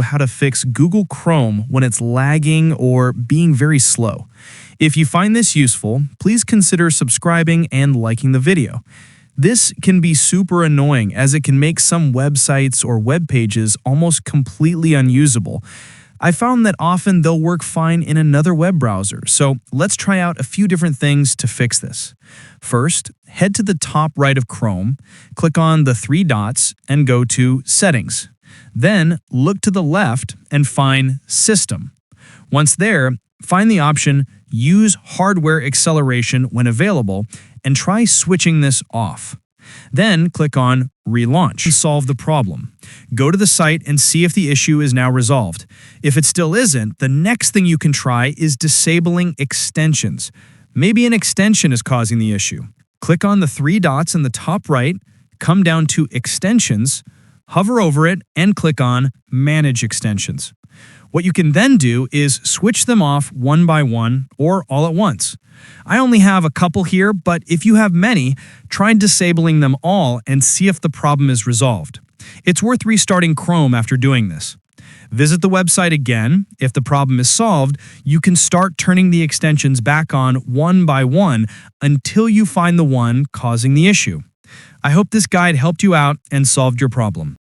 How to fix Google Chrome when it's lagging or being very slow. If you find this useful, please consider subscribing and liking the video. This can be super annoying as it can make some websites or web pages almost completely unusable. I found that often they'll work fine in another web browser, so let's try out a few different things to fix this. First, head to the top right of Chrome, click on the three dots, and go to Settings. Then, look to the left and find System. Once there, find the option Use Hardware Acceleration when available, and try switching this off. Then, click on Relaunch to solve the problem. Go to the site and see if the issue is now resolved. If it still isn't, the next thing you can try is disabling extensions. Maybe an extension is causing the issue. Click on the three dots in the top right, come down to Extensions, hover over it, and click on Manage Extensions. What you can then do is switch them off one by one or all at once. I only have a couple here, but if you have many, try disabling them all and see if the problem is resolved. It's worth restarting Chrome after doing this. Visit the website again. If the problem is solved, you can start turning the extensions back on one by one until you find the one causing the issue. I hope this guide helped you out and solved your problem.